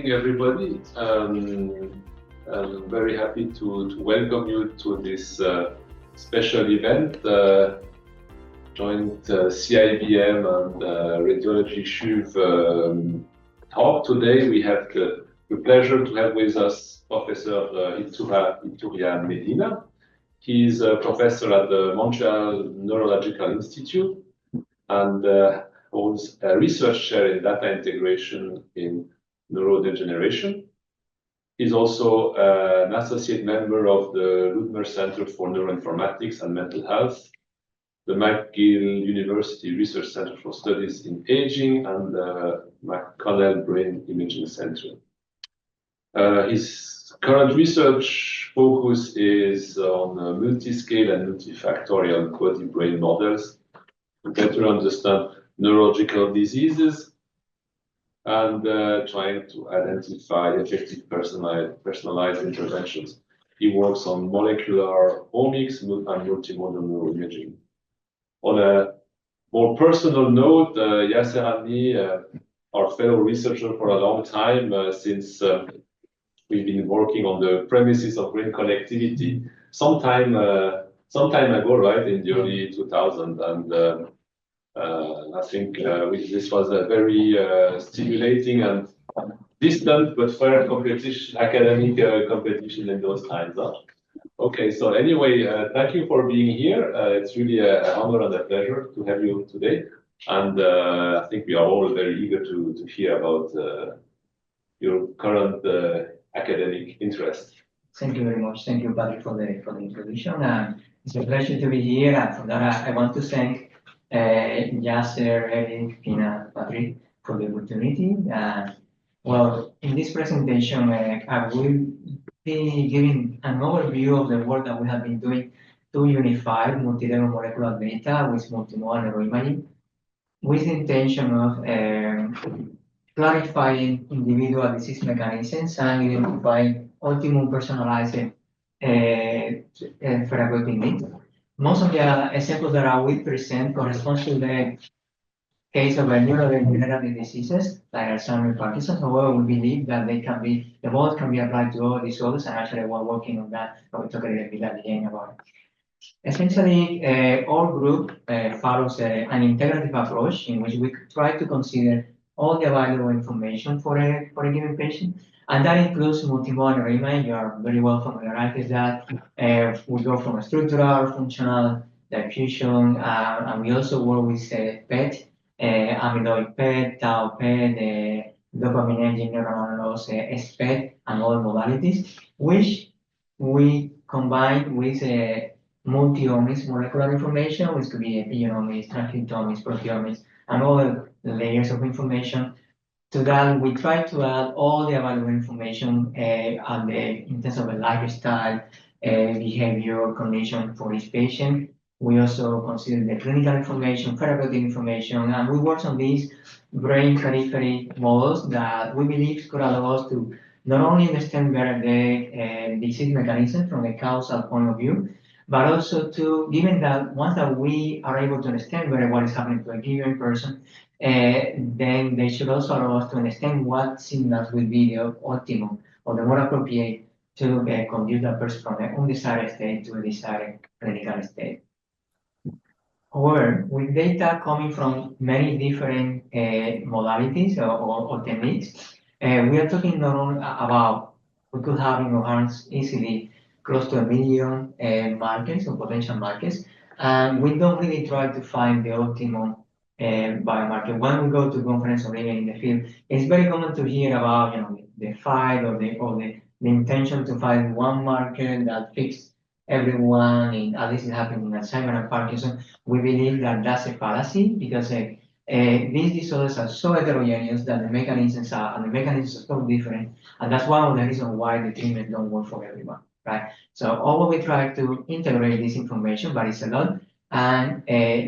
morning, everybody. I'm very happy to welcome you to this special event, joint CIBM and Radiology CHUV talk. Today we have the pleasure to have with us Professor Iturria Medina. He is a professor at the Montreal Neurological Institute and holds a research chair in data integration in neurodegeneration. He's also an associate member of the Ludmer Center for Neuroinformatics and Mental Health, the McGill University Research Center for Studies in Aging, and the McConnell Brain Imaging Center. His current research focus is on multi-scale and multifactorial quasi-brain models to better understand neurological diseases and trying to identify effective personalized interventions. He works on molecular omics and multimodal neuroimaging. On a more personal note, Yasser and me are fellow researcher for a long time since we've been working on the premises of brain connectivity some time ago, right, in the early 2000s. And I think this was a very stimulating and distant but fair competition, academic competition in those times. Huh? Okay, so anyway, thank you for being here. It's really an honor and a pleasure to have you today. And I think we are all very eager to hear about your current academic interest. Thank you very much. Thank you, Patrick, for the introduction. It's a pleasure to be here. And for that, I want to thank Yasser, Eric, Pina, Patrick for the opportunity. Well, in this presentation, I will be giving an overview of the work that we have been doing to unify multi-level molecular data with multimodal neuroimaging, with the intention of clarifying individual disease mechanisms and identifying optimum personalized therapeutic needs. Most of the examples that I will present correspond to the case of neurodegenerative diseases like Alzheimer's and Parkinson's. However, we believe that the models can be applied to all disorders, and actually we're working on that. I will talk a little bit at the end about it. Essentially, our group follows an integrative approach in which we try to consider all the available information for a given patient. And that includes multimodal neuroimaging. You are very well familiarized with that. We go from a structural, functional, diffusion, and we also work with PET, amyloid PET, tau PET, dopaminergic neuronal loss, SPET, and other modalities, which we combine with multi-omics molecular information, which could be epigenomics, transcriptomics, proteomics, and other layers of information. To that, we try to add all the available information in terms of a lifestyle, behavior, condition for each patient. We also consider the clinical information, therapeutic information, and we work on these brain periphery models that we believe could allow us to not only understand better the disease mechanism from a causal point of view, but also to, given that once that we are able to understand better what is happening to a given person, then they should also allow us to understand what signals will be the optimum or the more appropriate to conduct that person from an undesired state to a desired clinical state. However, with data coming from many different modalities or techniques, we are talking not only about, we could have in our hands easily close to 1 million markers or potential markers, and we don't really try to find the optimum biomarker. When we go to conference or even in the field, it's very common to hear about the fight or the intention to find one marker that fits everyone, and this is happening in Alzheimer's and Parkinson. We believe that that's a fallacy because these disorders are so heterogeneous that the mechanisms are so different, and that's one of the reasons why the treatment don't work for everyone, right? So all we try to integrate this information, but it's a lot, and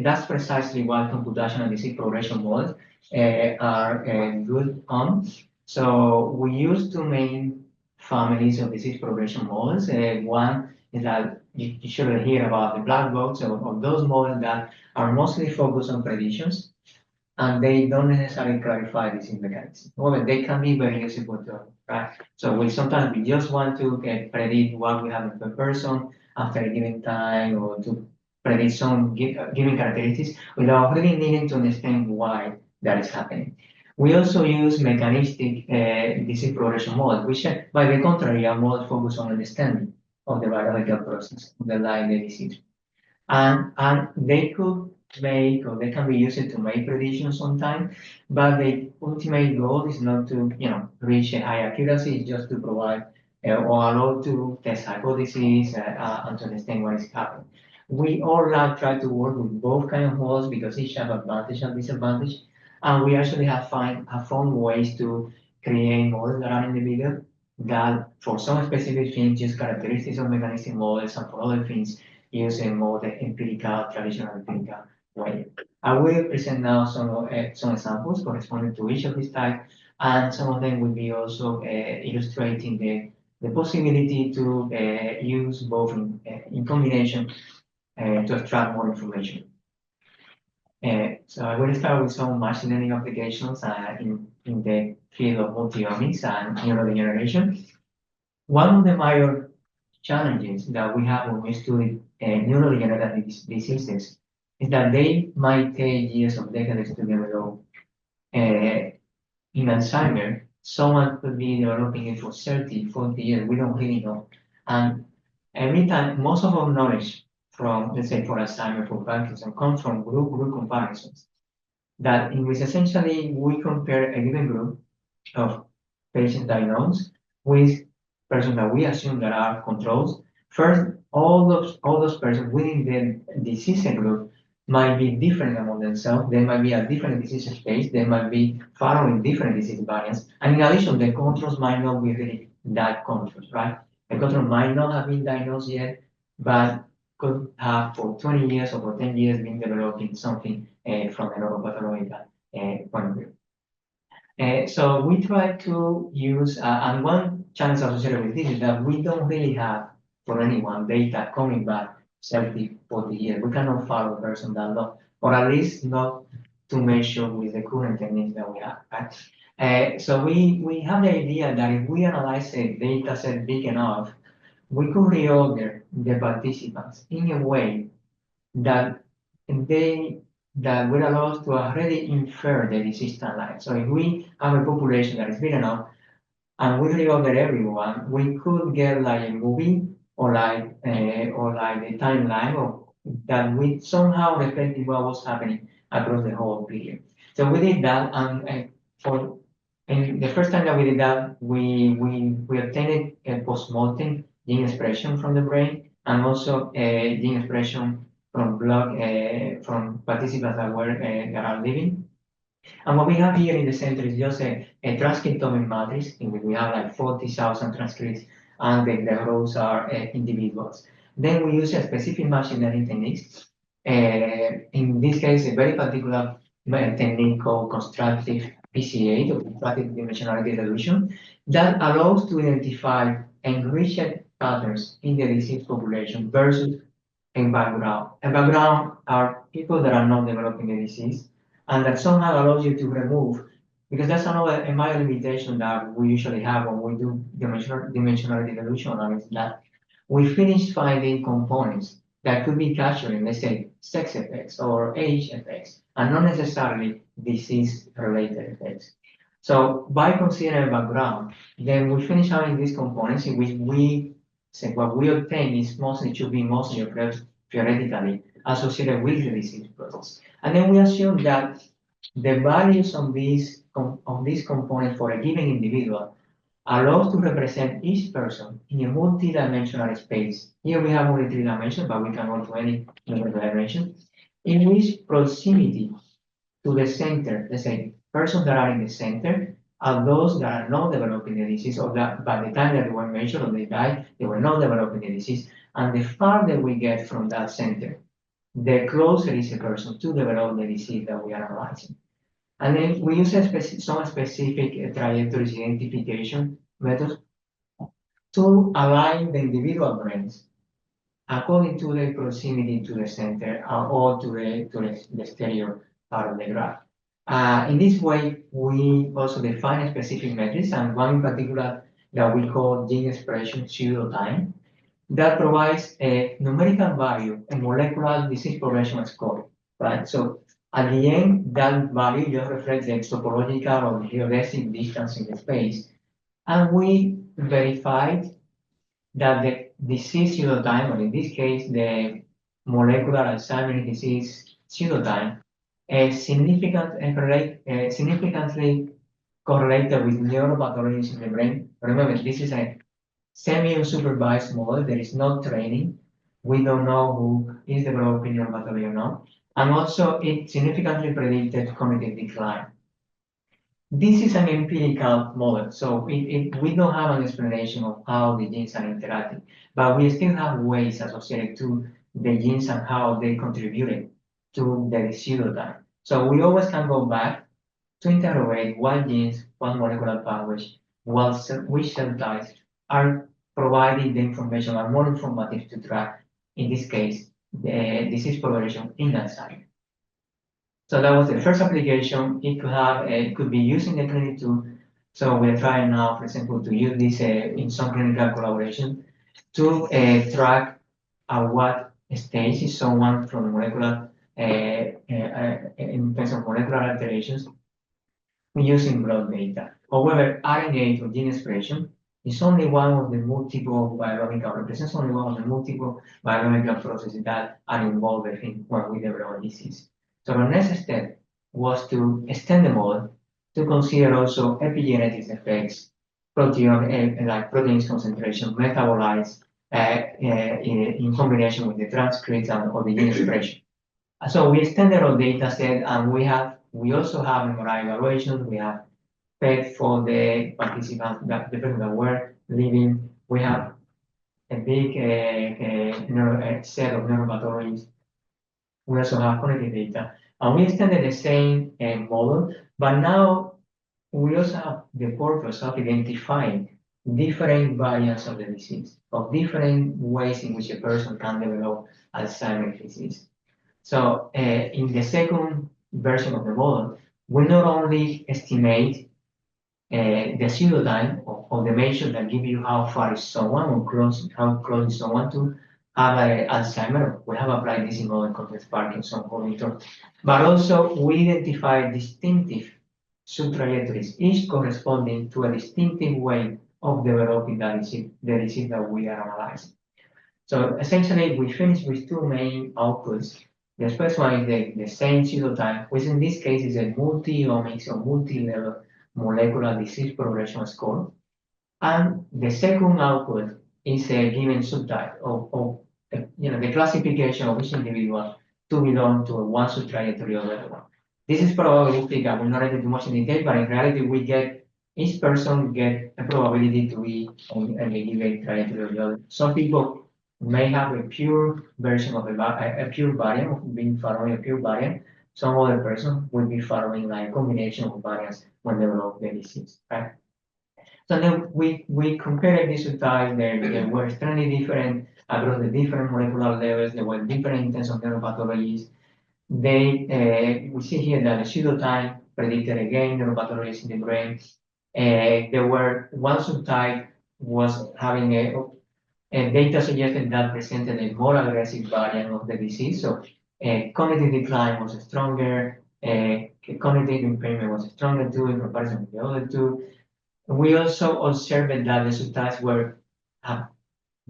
that's precisely what computational disease progression models are good on. So we use two main families of disease progression models. One is that you should hear about the black box or those models that are mostly focused on predictions. and they don't necessarily clarify disease mechanism. However, they can be very useful too, right? So sometimes we just want to predict what we have in the person after a given time, or to predict some given characteristics without really needing to understand why that is happening. We also use mechanistic disease progression models, which by the contrary are more focused on understanding of the biological process underlying the disease. And they could make, or they can be used to make predictions sometimes, but the ultimate goal is not to, reach a high accuracy, it's just to provide or allow to test hypotheses and to understand what is happening. We all try to work with both kind of models because each have advantage and disadvantage, and we actually have found ways to create models that are in the middle that for some specific things use characteristics of mechanistic models, and for other things using more the traditional empirical way. I will present now some examples corresponding to each of these types, and some of them will be also illustrating the possibility to use both in combination to extract more information. So I will start with some machine learning applications in the field of multiomics and neurodegeneration. One of the major challenges that we have when we study neurodegenerative diseases is that they might take years or decades to develop. In Alzheimer, someone could be developing it for 30, 40 years. We don't really know. And every time, most of our knowledge from, let's say, for Alzheimer, for Parkinson, comes from group comparisons. That in which essentially we compare a given group of patients diagnosed with persons that we assume that are controls. First, all those persons within the disease group might be different among themselves. They might be at different disease states. They might be following different disease variants. And in addition, the controls might not be really that controls, right? The control might not have been diagnosed yet, but could have for 20 years or for 10 years been developing something from a neuropathological point of view. So we try to use, and one challenge associated with this is that we don't really have for anyone data coming back 30, 40 years. We cannot follow a person that long, or at least not to measure with the current techniques that we have. Right? So we have the idea that if we analyze a data set big enough, we could reorder the participants in a way that would allow us to already infer the disease timeline. So if we have a population that is big enough and we reorder everyone, we could get like a movie or like the timeline of that we somehow reflecting what was happening across the whole period. So we did that, and the first time that we did that, we obtained a post-mortem gene expression from the brain, and also a gene expression from blood from participants that are living. And what we have here in the center is just a transcriptomic matrix in which we have like 40,000 transcripts, and the rows are individuals. Then we use a specific machine learning techniques. In this case, a very particular technique called constructive PCA, or constructive dimensionality resolution, that allows to identify enriched patterns in the disease population versus a background. A background are people that are not developing the disease, and that somehow allows you to remove, because that's a minor limitation that we usually have when we do dimensionality resolution analysis, that we finish finding components that could be capturing, let's say, sex effects or age effects, and not necessarily disease-related effects. So by considering a background, then we finish having these components in which we say what we obtain is mostly theoretically associated with the disease process. And then we assume that the values of these components for a given individual allows to represent each person in a multi-dimensional space. Here we have only 3 dimensions, but we can go to any number of dimensions, in which proximity to the center, let's say persons that are in the center, are those that are not developing the disease, or that by the time that they were measured or they died, they were not developing the disease. And the farther we get from that center, the closer is a person to develop the disease that we are analyzing. And then we use some specific trajectories identification methods to align the individual brains according to the proximity to the center or to the exterior part of the graph. In this way, we also define specific metrics, and one in particular that we call gene expression pseudotime, that provides a numerical value, a molecular disease progression score, right? So at the end, that value just reflects the topological or geodesic distance in the space. And we verified that the disease pseudotime, or in this case, the molecular Alzheimer's disease pseudotime, is significantly correlated with neuropathologies in the brain. Remember, this is a semi-unsupervised model. There is no training. We don't know who is developing neuropathology or not. And also, it significantly predicted cognitive decline. This is an empirical model, so we don't have an explanation of how the genes are interacting, but we still have ways associated to the genes and how they contributed to the pseudotime. So we always can go back to interrogate what genes, what molecular pathways, which cell types are providing the information, are more informative to track, in this case, the disease progression in Alzheimer's. So that was the first application. It could be used in the clinic too. So we're trying now, for example, to use this in some clinical collaboration to track at what stage is someone from molecular, in terms of molecular alterations, using blood data. However, RNA or gene expression is only one of the multiple biological, represents only one of the multiple biological processes that are involved in when we develop disease. So the next step was to extend the model to consider also epigenetics effects, protein, like proteins concentration, metabolites, in combination with the transcripts and or the gene expression. So we extended our data set, and we also have MRI evaluation. We have PET for the participants, the people that were living. We have a big set of neuropathologies. We also have cognitive data, and we extended the same model, but now we also have the purpose of identifying different variants of the disease, of different ways in which a person can develop Alzheimer's disease. So in the second version of the model, we not only estimate the pseudotime of the measure that give you how far is someone or how close is someone to have Alzheimer's. We have applied this in modern context Parkinson cognitor, but also we identify distinctive sub-trajectories, each corresponding to a distinctive way of developing the disease that we are analyzing. So essentially, we finished with two main outputs. The first one is the same pseudotime, which in this case is a multi-omics or multi-level molecular disease progression score. And the second output is a given subtype of the classification of each individual to belong to one subtrajectory or the other one. This is probabilistic. I will not enter too much in detail, but in reality, each person get a probability to be on a given trajectory or the other. Some people may have a pure version of a pure variant of being following a pure variant. Some other person will be following like a combination of variants when they develop the disease, right? So then we compared these two types. They were extremely different across the different molecular levels. They were different in terms of neuropathologies. We see here that the pseudotime predicted again neuropathologies in the brain. There were one subtype was having data suggested that presented a more aggressive variant of the disease. So cognitive decline was stronger, cognitive impairment was stronger too in comparison with the other two. We also observed that the subtypes were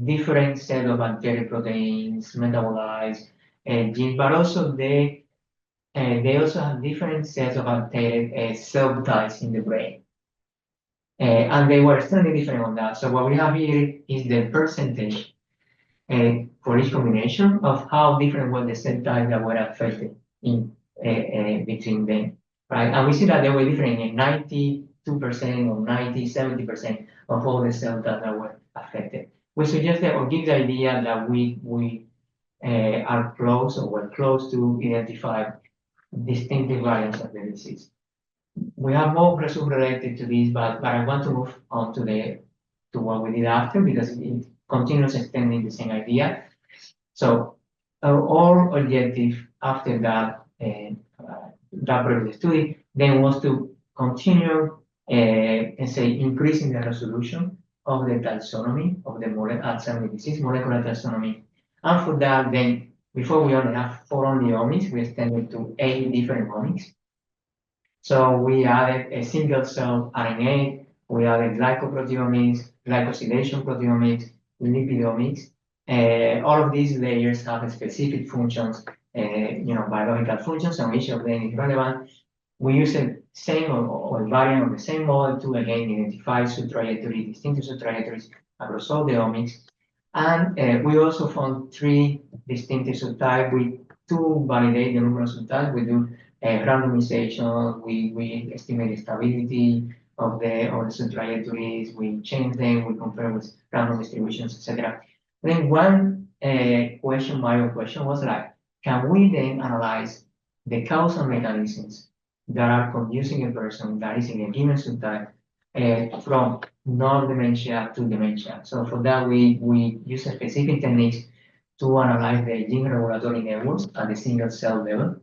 different set of anterior proteins, metabolites, genes, but also they also have different sets of anterior cell types in the brain. And they were extremely different on that. So what we have here is the percentage for each combination of how different were the cell types that were affected in between them, right? And we see that they were different in 92% or 70% of all the cell types that were affected. We suggest that or give the idea that we are close or we're close to identify distinctive variants of the disease. We have more results related to this, but I want to move on to what we did after because it continues extending the same idea. So our objective after that previous study then was to continue and say increasing the resolution of the taxonomy of the Alzheimer's disease molecular taxonomy. And for that, then before we only have 4 only omics, we extended to 8 different omics. So we added a single cell RNA, we added glycoproteomics, glycosylation proteomics, lipidomics. All of these layers have specific functions, biological functions, and each of them is relevant. We use the same or variant of the same model to again identify subtrajectories, distinctive subtrajectories across all the omics. And we also found 3 distinctive subtypes. We 2 validate the number of subtypes. We do randomization. We estimate the stability of the subtrajectories. We change them. We compare with random distributions, etc. Then one major question was like, can we then analyze the causal mechanisms that are conducing a person that is in a given subtype from non-dementia to dementia? So for that, we use specific techniques to analyze the gene regulatory networks at the single cell level.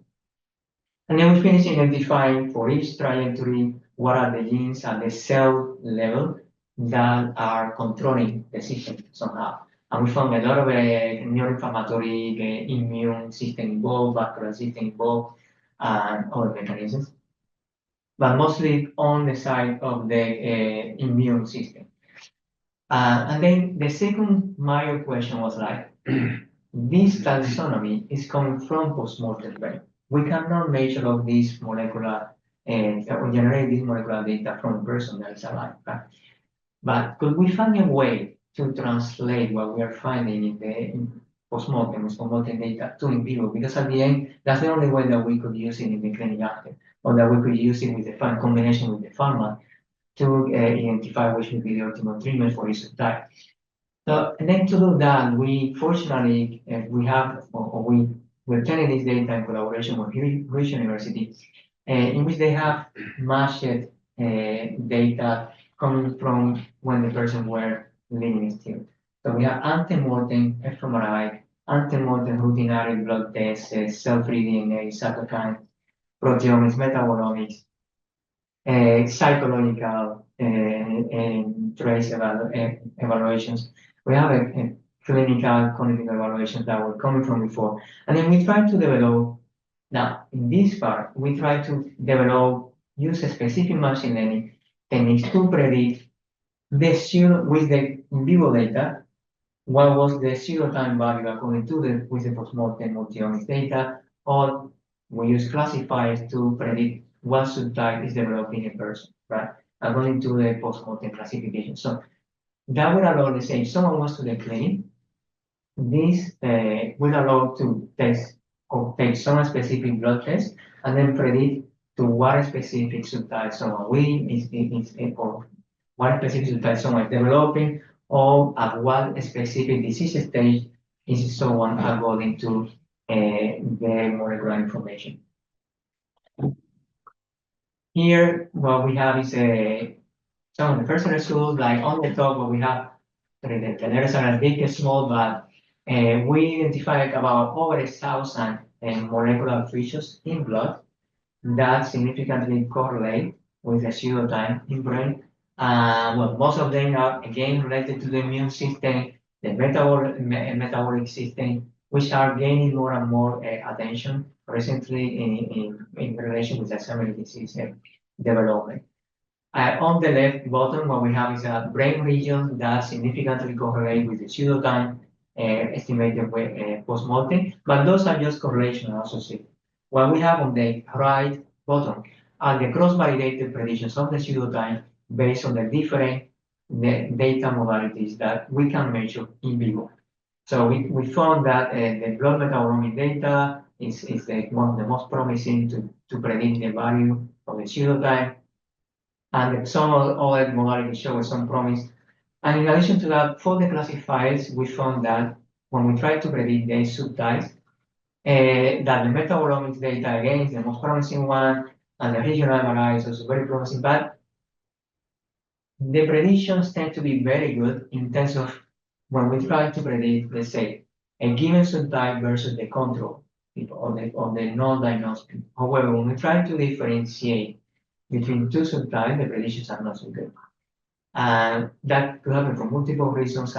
And then we finish identifying for each trajectory what are the genes at the cell level that are controlling the system somehow. And we found a lot of neuroinflammatory, immune system involved, vascular system involved, and other mechanisms, but mostly on the side of the immune system. And then the second major question was like, this taxonomy is coming from post-mortem brain. We cannot measure all these molecular or generate this molecular data from a person that is alive. Right? But could we find a way to translate what we are finding in the post-mortem data to in vivo? Because at the end, that's the only way that we could use it in the clinic after, or that we could use it with the combination with the pharma to identify which would be the optimal treatment for each subtype. So, and then to do that, we fortunately we're turning this data in collaboration with Rush University, in which they have matched data coming from when the person were living still. So we have ante-mortem fMRI, ante-mortem routinary blood tests, cell-free DNA, cytokine, proteomics, metabolomics, psychological and trace evaluations. We have a clinical cognitive evaluations that were coming from before. And then we try to develop, now in this part, we try to use a specific machine learning techniques to predict the with the in vivo data, what was the zero time value according to with the post-mortem multi-omics data, or we use classifiers to predict what subtype is developing a person, right? According to the post-mortem classification. So that would allow, let's say, if someone goes to the clinic, this would allow to test or take some specific blood test and then predict to what specific subtype someone or what specific subtype someone is developing, or at what specific disease stage is someone according to the molecular information. Here, what we have is some of the first results, like on the top, what we have, the letters are big and small, but we identified about over 1,000 molecular features in blood that significantly correlate with the pseudotime in brain. Well, most of them are again related to the immune system, the metabolic system, which are gaining more and more attention recently in relation with Alzheimer's disease development. On the left bottom, what we have is a brain region that significantly correlate with the pseudotime estimated post-mortem, but those are just correlation associated. What we have on the right bottom are the cross-validated predictions of the pseudotime based on the different data modalities that we can measure in vivo. So we found that the blood metabolomic data is one of the most promising to predict the value of the pseudotime. And some other modalities show some promise. And in addition to that, for the classifiers, we found that when we try to predict the subtypes, that the metabolomics data again is the most promising one, and the regional MRI is also very promising. But the predictions tend to be very good in terms of when we try to predict, let's say, a given subtype versus the control people or the non-diagnosed people. However, when we try to differentiate between two subtypes, the predictions are not so good. And that could happen for multiple reasons.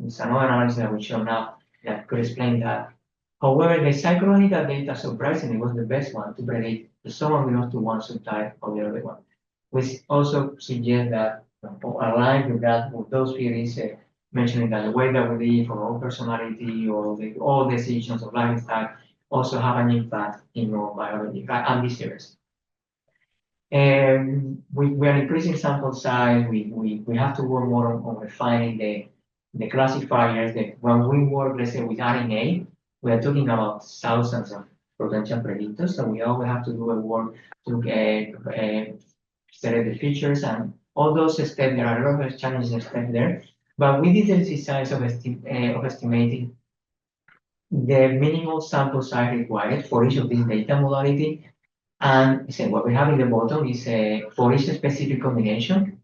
It's another analysis that we show now that could explain that. However, the psychological data surprisingly was the best one to predict if someone belongs to one subtype or the other one. Which also suggests that aligned with that, with those theories mentioning that the way that we live or our personality or all decisions of lifestyle also have an impact in our biology and vice versa. And we are increasing sample size. We have to work more on refining the classifiers. That when we work, let's say, with RNA, we are talking about thousands of potential predictors. So we always have to do a work to select the features and all those steps. There are a lot of challenging steps there, but we did the exercise of estimating the minimal sample size required for each of these data modality. And so what we have in the bottom is for each specific combination,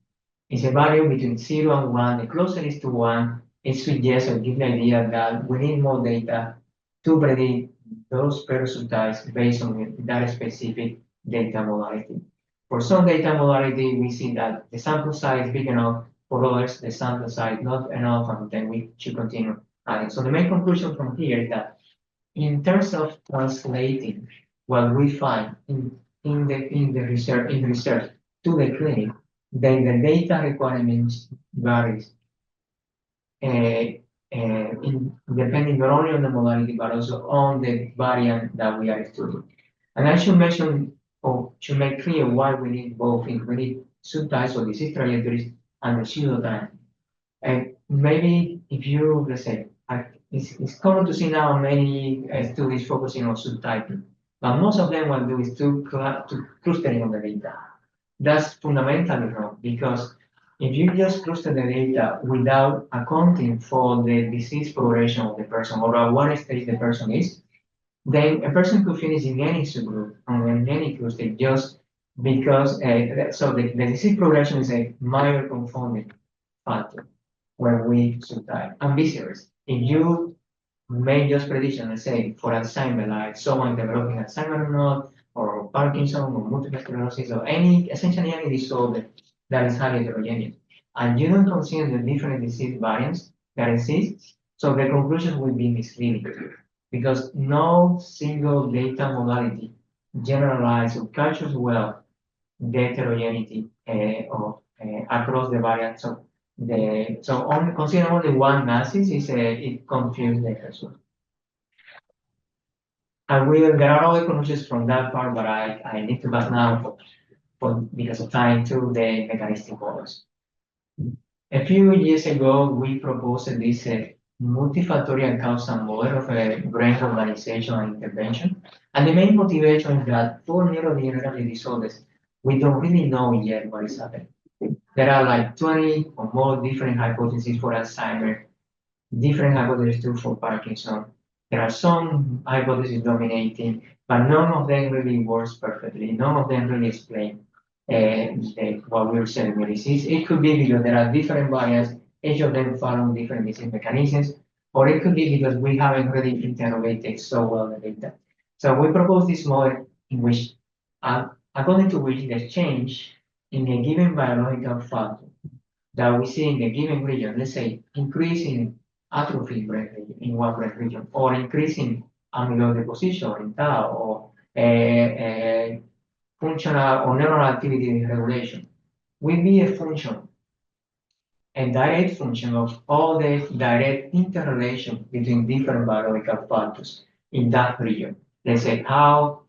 is a value between 0 and 1. The closer it is to 1, it suggests or gives the idea that we need more data to predict those subtypes based on that specific data modality. For some data modality, we see that the sample size is big enough. For others, the sample size not enough, and then we should continue adding. So the main conclusion from here is that in terms of translating what we find in the research to the clinic, then the data requirements varies depending not only on the modality but also on the variant that we are studying. And I should mention or should make clear why we need both. We need subtypes or disease trajectories and the pseudotype. And maybe if you, let's say, it's common to see now many studies focusing on subtyping, but most of them will do is to clustering of the data. That's fundamentally wrong because if you just cluster the data without accounting for the disease progression of the person or at what stage the person is, then a person could finish in any subgroup or in any cluster just because, so the disease progression is a minor confounding factor when we subtype and vice versa. If you make just prediction, let's say for Alzheimer, like someone developing Alzheimer or not, or Parkinson or multiple sclerosis or essentially any disorder that is highly heterogeneous, and you don't consider the different disease variants that exist, so the conclusion will be misleading because no single data modality generalizes or captures well the heterogeneity across the variants. So consider only one analysis is it confuses the result. There are other conclusions from that part, but I need to pass now because of time to the mechanistic models. A few years ago, we proposed this multifactorial causal model of brain organization and intervention. And the main motivation is that for neurodegenerative disorders, we don't really know yet what is happening. There are like 20 or more different hypotheses for Alzheimer, different hypotheses too for Parkinson. There are some hypotheses dominating, but none of them really works perfectly. None of them really explain what we're saying with disease. It could be because there are different variants, each of them follow different disease mechanisms, or it could be because we haven't really interrogated so well the data. So we propose this model in which, according to which the change in a given biological factor that we see in a given region, let's say increasing atrophy in one brain region, or increasing amyloid deposition in tau, or functional or neural activity regulation, will be a function, a direct function of all the direct interrelation between different biological factors in that region. Let's say how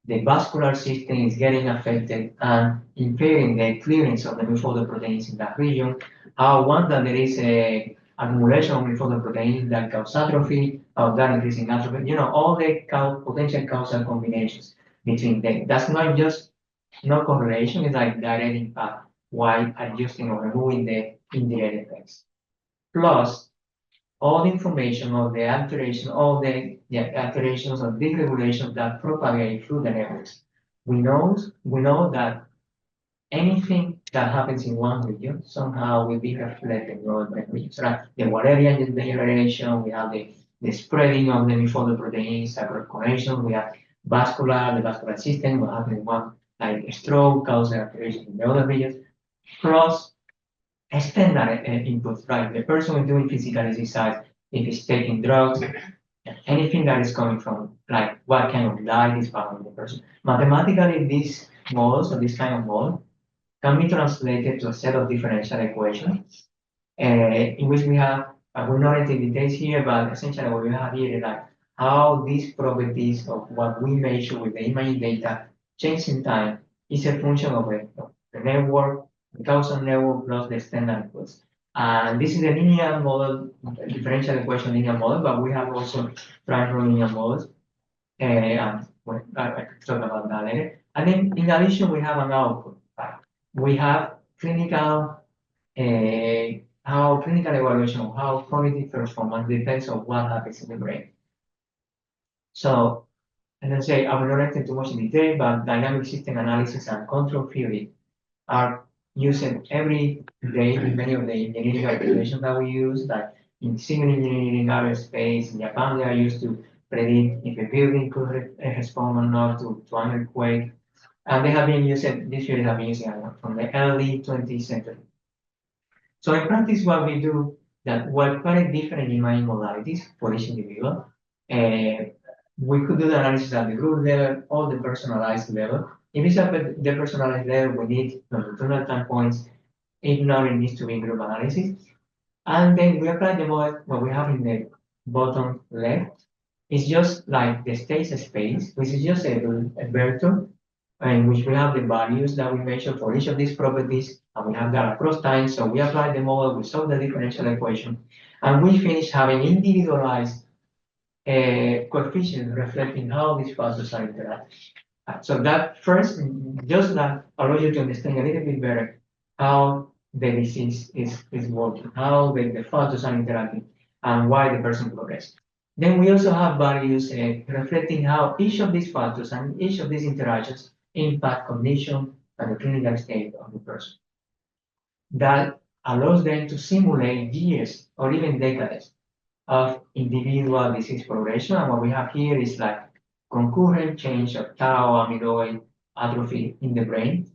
the vascular system is getting affected and impairing the clearance of the lymphoproteins in that region, how once that there is a accumulation of lymphoproteins that cause atrophy, or that increasing atrophy, all the potential causal combinations between them. That's not just no correlation, it's like direct impact while adjusting or removing the indirect effects. Plus, all the information of the alteration, all the alterations or dysregulations that propagate through the networks. We know that anything that happens in one region somehow will be reflected in other regions. Right? The Wallerian degeneration, we have the spreading of the lymphoproteins across connection, we have the vascular system, what happens in one like stroke causing alteration in the other regions, plus standard inputs, right? The person who's doing physical exercise, if he's taking drugs, anything that is coming from, like what kind of diet is found in the person. Mathematically, these models or this kind of model can be translated to a set of differential equations in which we have, we're not into details here, but essentially what we have here is like how these properties of what we measure with the imaging data change in time is a function of the network, the causal network plus the standard inputs. And this is a linear model, differential equation linear model, but we have also primary linear models. And I could talk about that later. And then in addition, we have an output. We have clinical how clinical evaluation of how cognitive performance depends on what happens in the brain. So, as I say, I will not enter too much in detail, but dynamic system analysis and control theory are used every day in many of the engineering applications that we use, like in civil engineering, aerospace. In Japan, they are used to predict if a building could respond or not to an earthquake. And they have been using, this theory have been using from the early 20th century. So in practice, what we do that we're quite different in mind modalities for each individual. We could do the analysis at the group level or the personalized level. If it's at the personalized level, we need longitudinal time points. If not, it needs to be group analysis. And then we apply the model, what we have in the bottom left. It's just like the state space, which is just a vector in which we have the values that we measure for each of these properties, and we have that across time. So we apply the model, we solve the differential equation, and we finish having individualized coefficients reflecting how these factors are interacting. So that first, just that allows you to understand a little bit better how the disease is working, how the factors are interacting, and why the person progressed. Then we also have values reflecting how each of these factors and each of these interactions impact cognition and the clinical state of the person. That allows them to simulate years or even decades of individual disease progression. And what we have here is like concurrent change of tau amyloid atrophy in the brain,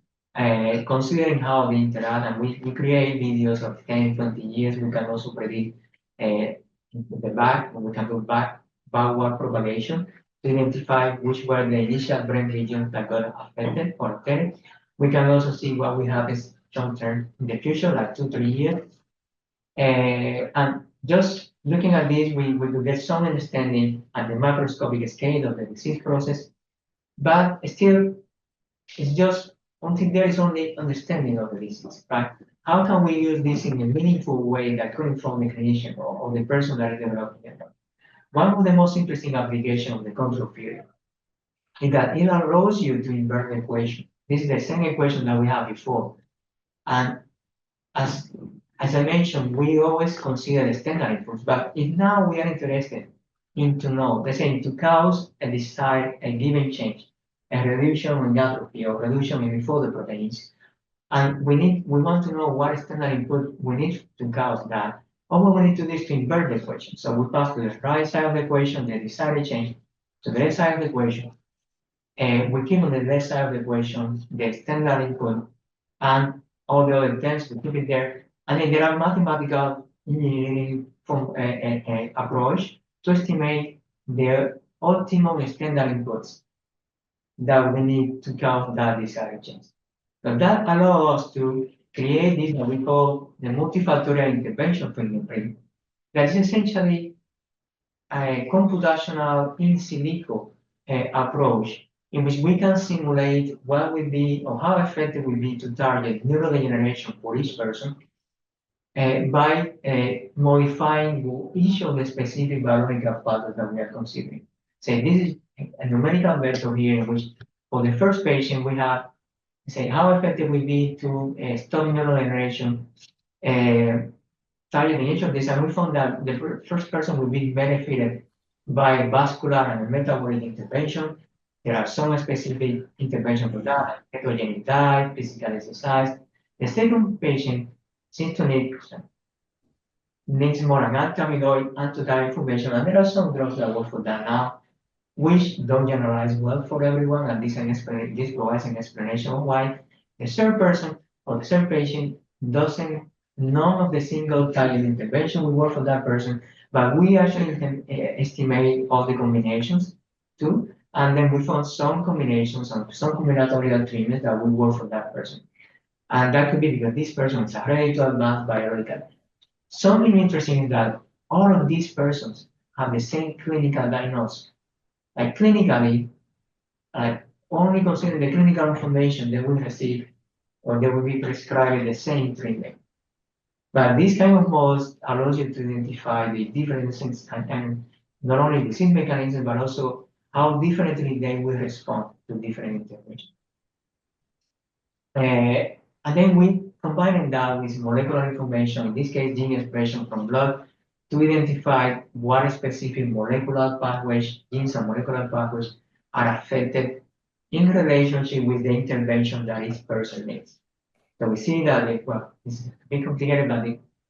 considering how they interact. And we create videos of 10, 20 years. We can also predict the back, we can do backward propagation to identify which were the initial brain regions that got affected or affected. We can also see what we have is short term in the future, like 2-3 years. And just looking at this, we will get some understanding at the macroscopic scale of the disease process, but still, it's just until there is only understanding of the disease, right? How can we use this in a meaningful way that could inform the clinician or the person that is developing it? One of the most interesting applications of the control theory is that it allows you to invert the equation. This is the same equation that we had before. And as I mentioned, we always consider the standard inputs, but if now we are interested in to know, let's say to cause a desired, a given change, a reduction in atrophy or reduction in photoproteins, and we want to know what standard input we need to cause that. All we need to do is to invert the equation. So we pass to the right side of the equation the desired change, to the left side of the equation, and we keep on the left side of the equation the standard input, and all the other terms we keep it there. And then there are mathematical engineering from approach to estimate the optimum standard inputs that we need to count that desired change. So that allows us to create this what we call the multifactorial intervention fingerprint. That is essentially a computational in silico approach in which we can simulate what will be or how effective will be to target neurodegeneration for each person by modifying each of the specific biological factors that we are considering. So this is a numerical vector here in which for the first patient we have say how effective will be to stop neurodegeneration targeting each of these, and we found that the first person will be benefited by vascular and metabolic intervention. There are some specific interventions for that, ketogenic diet, physical exercise. The second patient seems to needs more an anti-amyloid, anti-tau information, and there are some drugs that work for that now. which don't generalize well for everyone, and this provides an explanation of why the third person or the third patient doesn't, none of the single target intervention will work for that person, but we actually can estimate all the combinations too, and then we found some combinations of some combinatorial treatments that will work for that person. And that could be because this person is ready to advance biological. Something interesting is that all of these persons have the same clinical diagnosis. Like clinically, only considering the clinical information, they will receive or they will be prescribed the same treatment. But this kind of models allows you to identify the differences and not only disease mechanism, but also how differently they will respond to different interventions. And then we combine that with molecular information, in this case, gene expression from blood, to identify what specific molecular pathways, genes and molecular pathways are affected in relationship with the intervention that each person needs. So we see that, well, it's a bit complicated, but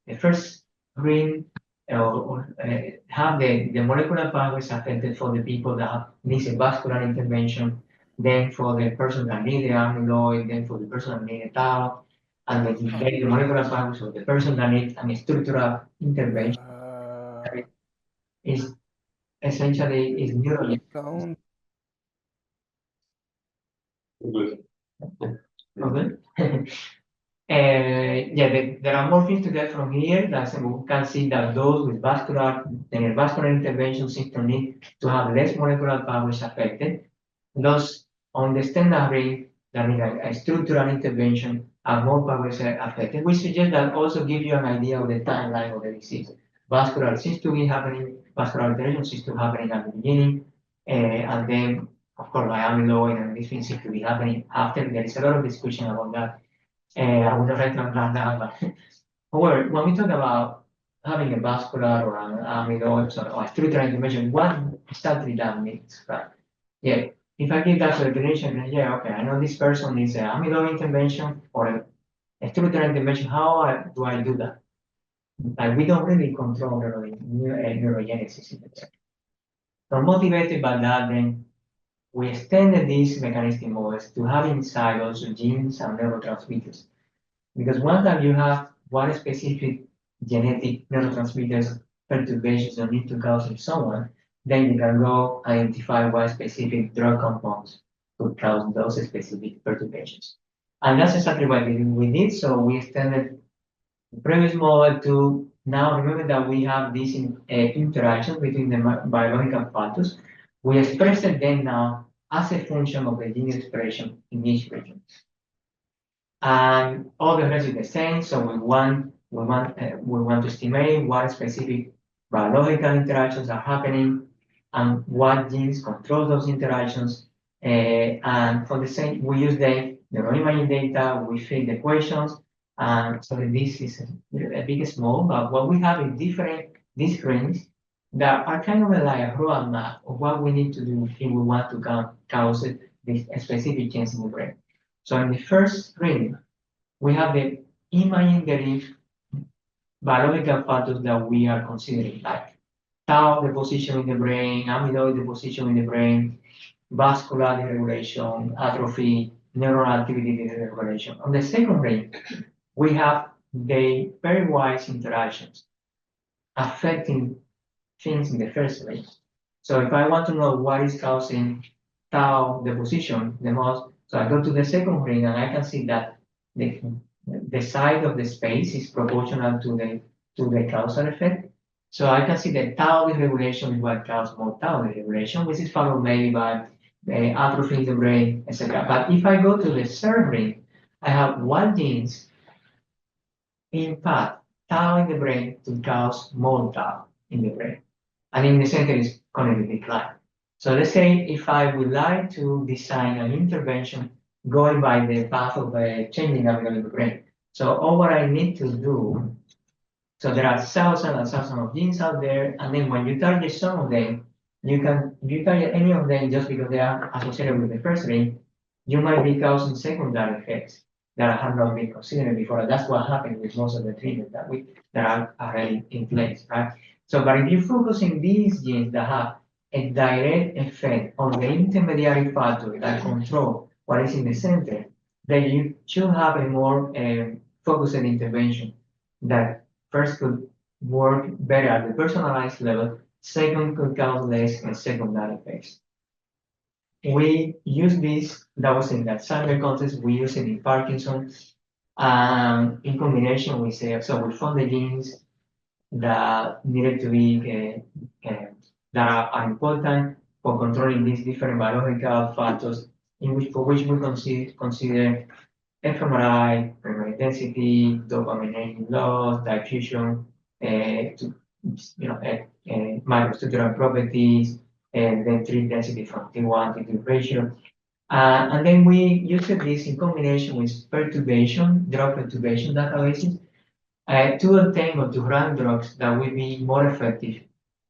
the first green have the molecular pathways affected for the people that need a vascular intervention, then for the person that need the amyloid, then for the person that need a tau, and then the molecular pathways for the person that needs a structural intervention is essentially is neuro. Count. Good. Okay. Yeah, there are more things to get from here. That we can see that those with vascular intervention seem to need to have less molecular pathways affected. Those on the standard brain that need a structural intervention are more pathways affected. We suggest that also give you an idea of the timeline of the disease. Vascular seems to be happening, vascular alteration seems to be happening at the beginning, and then of course by amyloid and these things seem to be happening after. There is a lot of discussion about that. I would like to run down, but however, when we talk about having a vascular or an amyloid or a structural intervention, what exactly that means, right? Yeah, if I give that to the clinician, yeah, okay, I know this person needs an amyloid intervention or a structural intervention. How do I do that? Like we don't really control neurogenesis in the brain. So motivated by that, then we extended these mechanistic models to have inside also genes and neurotransmitters. Because once that you have one specific genetic neurotransmitters perturbations that need to cause in someone, then you can go identify what specific drug compounds could cause those specific perturbations. And that's exactly what we did. So we extended the previous model to now remember that we have these interactions between the biological factors. We express them now as a function of the gene expression in each region. And all the rest is the same. So we want to estimate what specific biological interactions are happening and what genes control those interactions. And for the same, we use the neuroimaging data, we fill the equations. And so this is a bit small, but what we have is these screens that are kind of like a roadmap of what we need to do if we want to cause this specific change in the brain. So in the first screen, we have the imaging derived biological factors that we are considering, like tau deposition in the brain, amyloid deposition in the brain, vascular deregulation, atrophy, neural activity deregulation. On the second brain, we have the pairwise interactions affecting things in the first brain. So if I want to know what is causing tau deposition the most, so I go to the second brain and I can see that the side of the space is proportional to the causal effect. So I can see that tau deregulation is what causes more tau deregulation, which is followed maybe by atrophy in the brain, etc. But if I go to the third brain, I have what genes impact tau in the brain to cause more tau in the brain. And in the center is cognitive decline. So let's say if I would like to design an intervention going by the path of changing amyloid in the brain. So all what I need to do, so there are thousands and thousands of genes out there, and then when you target some of them, you target any of them just because they are associated with the first gene, you might be causing secondary effects that have not been considered before. That's what happened with most of the treatments that are already in place, right? So, but if you focus in these genes that have a direct effect on the intermediary factor that control what is in the center, then you should have a more focused intervention that first could work better at the personalized level, second could cause less secondary effects. We use this, that was in that Alzheimer context, we use it in Parkinson's, in combination with, so we found the genes that needed to be, that are important for controlling these different biological factors for which we consider fMRI, memory density, dopamine loss, diffusion, microstructural properties, and then tree density from T1 to T ratio. And then we use this in combination with drug perturbation databases, to obtain or to run drugs that will be more effective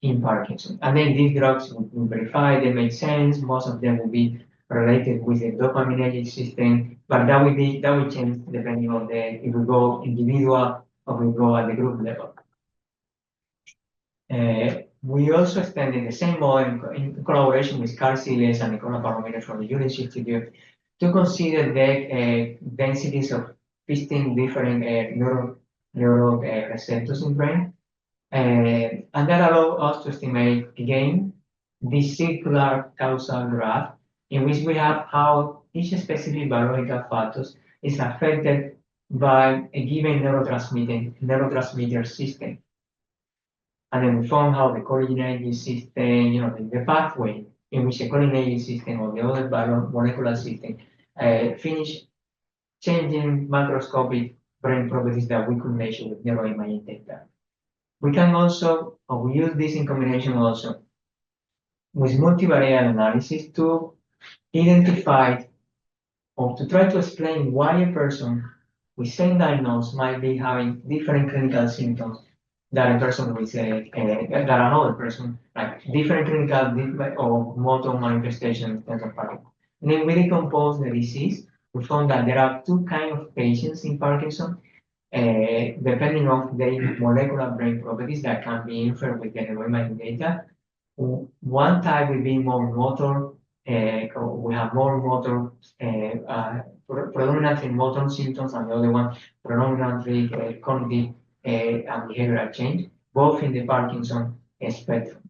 in Parkinson. And then these drugs will verify, they make sense, most of them will be related with the dopaminergic system, but that will change depending on if we go individual or we go at the group level. We also extended the same model in collaboration with Carl Seeles and Nicola Baromeda from the Unit Institute to consider the densities of 15 different neural receptors in brain. And that allowed us to estimate, again, this circular causal graph in which we have how each specific biological factors is affected by a given neurotransmitter system. And then we found how the cholinergic system, the pathway in which the cholinergic system or the other molecular system finish changing macroscopic brain properties that we could measure with neuroimaging data. We can also, or we use this in combination also with multivariate analysis to identify or to try to explain why a person with same diagnosis might be having different clinical symptoms than a person with than another person, like different clinical or motor manifestations in terms of Parkinson. And then we decompose the disease. We found that there are two kinds of patients in Parkinson, depending on the molecular brain properties that can be inferred with the neuroimaging data. One type will be more motor, we have more motor, predominantly motor symptoms, and the other one predominantly cognitive and behavioral change, both in the Parkinson spectrum.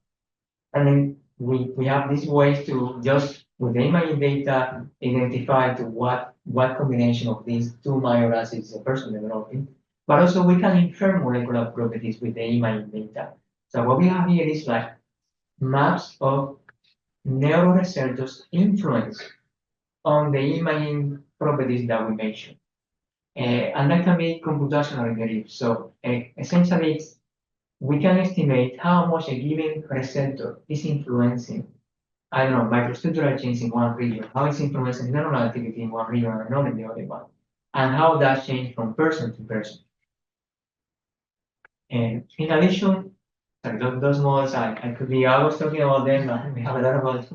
And then we have these ways to just, with the imaging data, identify to what combination of these two major acids a person developing. But also we can infer molecular properties with the imaging data. So what we have here is like maps of neuroreceptors influence on the imaging properties that we mentioned. And that can be computationally derived. So essentially, we can estimate how much a given receptor is influencing, I don't know, microstructural change in one region, how it's influencing neural activity in one region and not in the other one, and how that changes from person to person. And in addition, those models, I was talking about them, but we have a lot about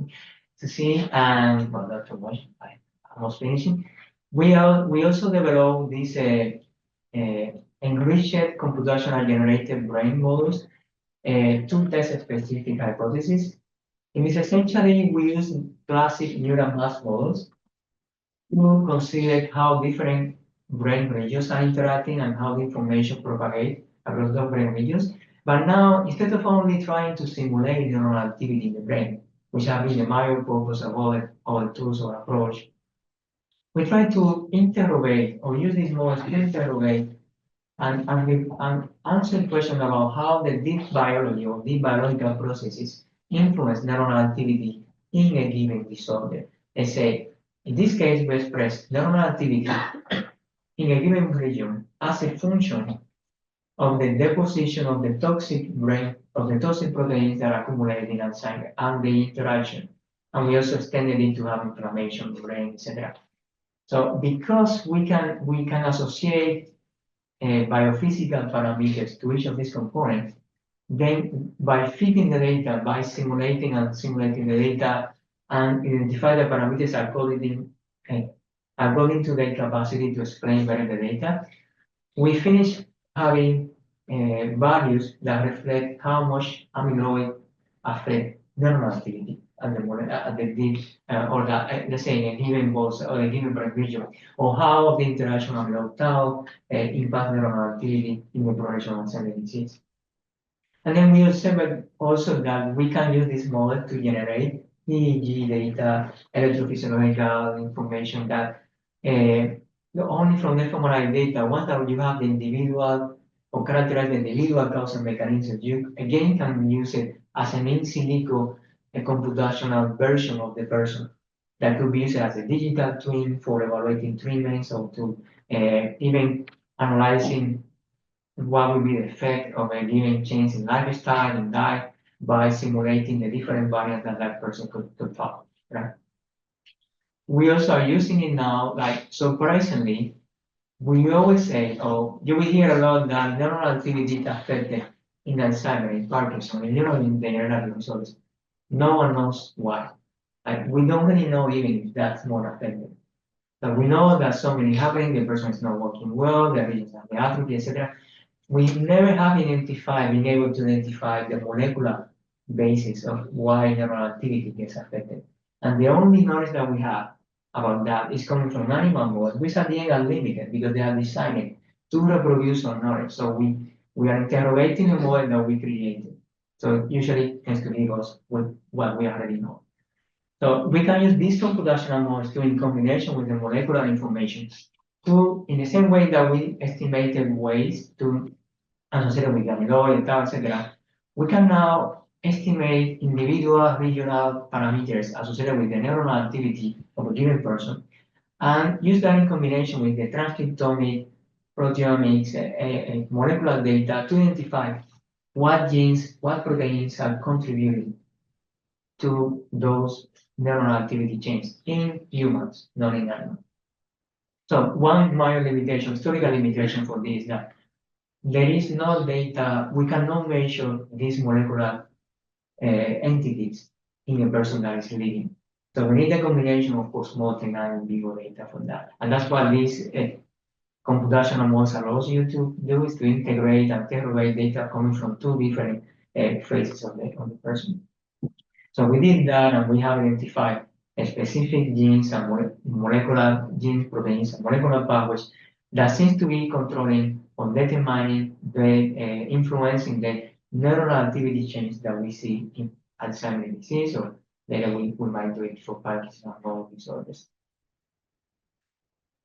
to see, and well, not too much. I was finishing. We also developed these enriched computational generated brain models to test specific hypotheses. In this, essentially, we use classic neural mass models to consider how different brain regions are interacting and how the information propagates across those brain regions. But now, instead of only trying to simulate neural activity in the brain, which have been the major purpose of all tools or approach, we try to interrogate or use these models to interrogate and answer the question about how the deep biology or deep biological processes influence neural activity in a given disorder. Let's say, in this case, we express neural activity in a given region as a function of the deposition of the toxic proteins that are accumulated in Alzheimer's and the interaction. And we also extended it to have inflammation in the brain, etc. So because we can associate biophysical parameters to each of these components, then by fitting the data, by simulating the data and identify the parameters according to their capacity to explain better the data, we finish having values that reflect how much amyloid affect neural activity at the deep, or the, let's say, in a given boss or a given brain region, or how the interaction of low tau impact neural activity in the progression of Alzheimer's disease. And then we observed also that we can use this model to generate EEG data, electrophysiological information that only from the fMRI data, once that you have the individual or characterize the individual causal mechanisms, you again can use it as an in silico, a computational version of the person that could be used as a digital twin for evaluating treatments or to even analyzing what would be the effect of a given change in lifestyle and diet by simulating the different variants that that person could follow, right? We also are using it now, like, surprisingly, we always say, oh, you will hear a lot that neural activity is affected in Alzheimer's, in Parkinson, in neurodegenerative disorders. No one knows why. Like, we don't really know even if that's more affected. But we know that something is happening, the person is not working well, the regions have the atrophy, etc. We never have been able to identify the molecular basis of why neural activity gets affected. And the only knowledge that we have about that is coming from animal models, which at the end are limited because they are designed to reproduce our knowledge. So we are interrogating a model that we created. So it usually tends to leave us with what we already know. So we can use these computational models to, in combination with the molecular information, to, in the same way that we estimated ways to associate with amyloid, tau, etc., we can now estimate individual regional parameters associated with the neuronal activity of a given person and use that in combination with the transcriptomic, proteomics, molecular data to identify what genes, what proteins are contributing to those neuronal activity changes in humans, not in animals. So one minor limitation, historical limitation for this is that there is no data, we cannot measure these molecular entities in a person that is living. So we need a combination of post-mortem and in vivo data for that. And that's what this computational models allows you to do, is to integrate and interrogate data coming from two different phases of the person. So we did that, and we have identified specific genes and molecular gene proteins and molecular pathways that seems to be controlling or determining the influencing the neuronal activity change that we see in Alzheimer's disease, or later we might do it for Parkinson and other disorders.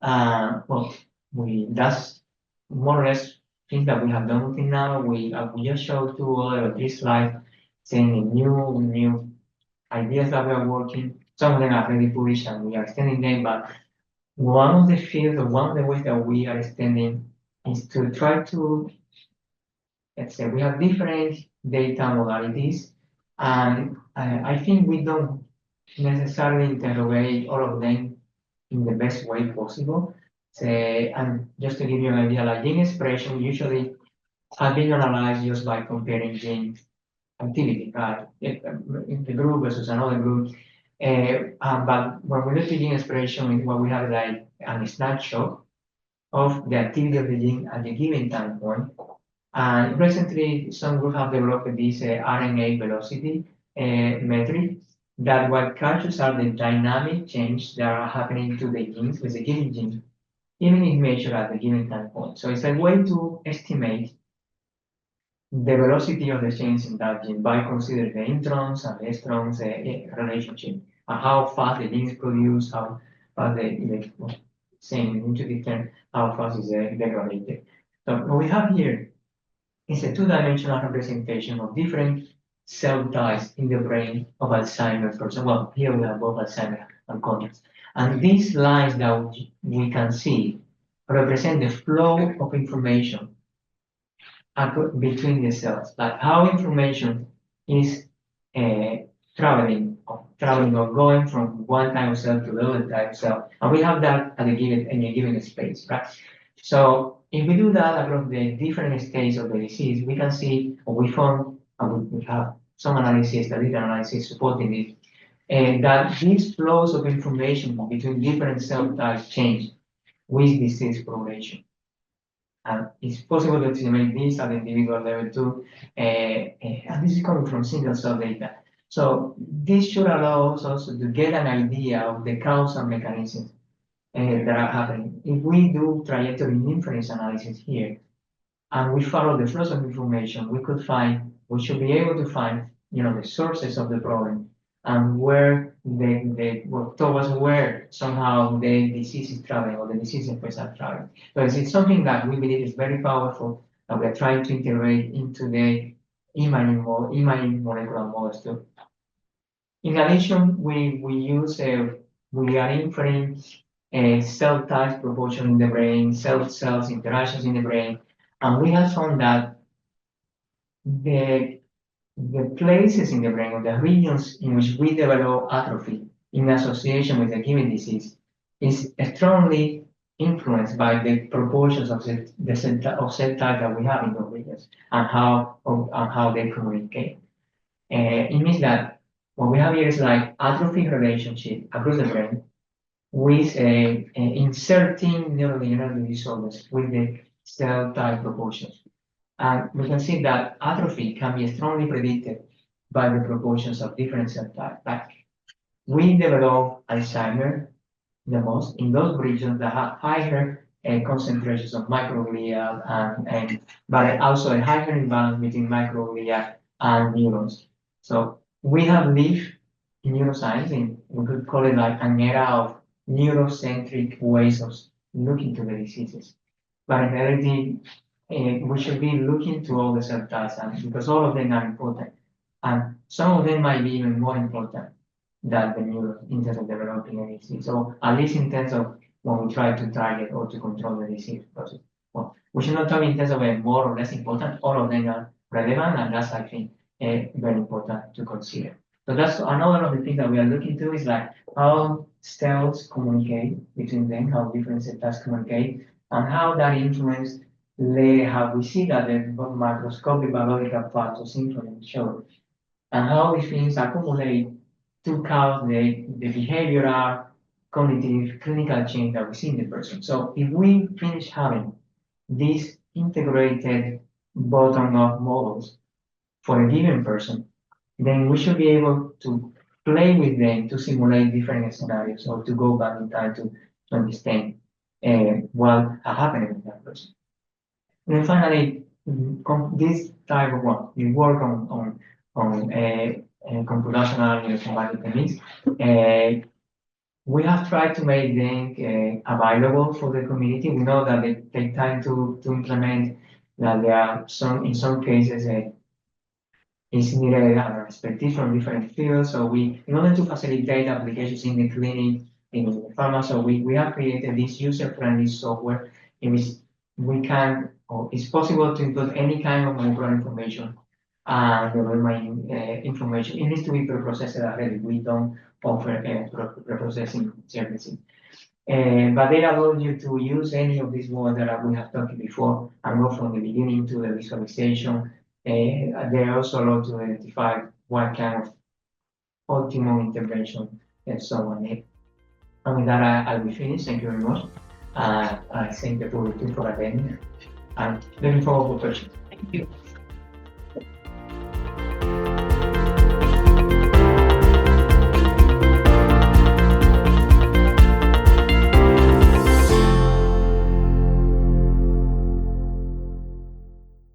Well, that's more or less things that we have done until now. We just showed two or three slides saying new ideas that we are working. Some of them are already published and we are extending them, but one of the fields or one of the ways that we are extending is to try to, let's say, we have different data modalities, and I think we don't necessarily interrogate all of them in the best way possible. And just to give you an idea, like gene expression usually have been analyzed just by comparing gene activity, right? In the group versus another group. But when we look at gene expression, what we have like a snapshot of the activity of the gene at the given time point. And recently, some groups have developed this RNA velocity metric that what captures are the dynamic change that are happening to the genes with the given gene, even if measured at the given time point. So it's a way to estimate the velocity of the change in that gene by considering the introns and extrons relationship, and how fast the gene is produced, how fast the same intuitive term, how fast is degraded. So what we have here is a two-dimensional representation of different cell types in the brain of Alzheimer's person. Well, here we have both Alzheimer's and contrast. And these lines that we can see represent the flow of information between the cells, like how information is traveling or going from one type of cell to the other type of cell. And we have that at in a given space, right? So if we do that across the different stages of the disease, we can see, or we found, and we have some analysis, statistical analysis supporting it, that these flows of information between different cell types change with disease progression. And it's possible to estimate this at the individual level too, and this is coming from single cell data. So this should allow us also to get an idea of the causal mechanisms that are happening. If we do trajectory inference analysis here, and we follow the flows of information, we should be able to find, the sources of the problem and where towards where somehow the disease is traveling or the disease effects are traveling. So it's something that we believe is very powerful that we're trying to integrate into the imaging molecular models too. In addition, we are inferring cell type proportion in the brain, cells interactions in the brain, and we have found that the places in the brain or the regions in which we develop atrophy in association with a given disease is strongly influenced by the proportions of cell type that we have in those regions and how they communicate. It means that what we have here is like atrophy relationship across the brain with inserting neurodegenerative disorders with the cell type proportions. And we can see that atrophy can be strongly predicted by the proportions of different cell types. Like we develop Alzheimer the most in those regions that have higher concentrations of microglia but also a higher imbalance between microglia and neurons. So we have lived in neuroscience, and we could call it like an era of neurocentric ways of looking to the diseases. But in reality, we should be looking to all the cell types because all of them are important. And some of them might be even more important than the neuron in terms of developing a disease. So at least in terms of when we try to target or to control the disease process. Well, we should not talk in terms of a more or less important. All of them are relevant, and that's, I think, very important to consider. So that's another of the things that we are looking to is like how cells communicate between them, how different cells communicate, and how that influence later how we see that the microscopic biological factors influence show, and how these things accumulate to cause the behavioral, cognitive, clinical change that we see in the person. So if we finish having these integrated bottom-up models for a given person, then we should be able to play with them to simulate different scenarios or to go back in time to understand what happened with that person. And then finally, this type of work, we work on computational neuroinformatic techniques. We have tried to make them available for the community. We know that they take time to implement, that there are in some cases, is needed expertise from different fields. So in order to facilitate applications in the clinic, in the pharma, so we have created this user-friendly software in which we can, or it's possible to input any kind of molecular information and the information. It needs to be pre-processed already. We don't offer pre-processing services. But they allow you to use any of these models that we have talked before and go from the beginning to the visualization. They also allow to identify what kind of optimal intervention and so on. And with that, I'll be finished. Thank you very much. I thank the public for attending. And looking forward to questions. Thank you.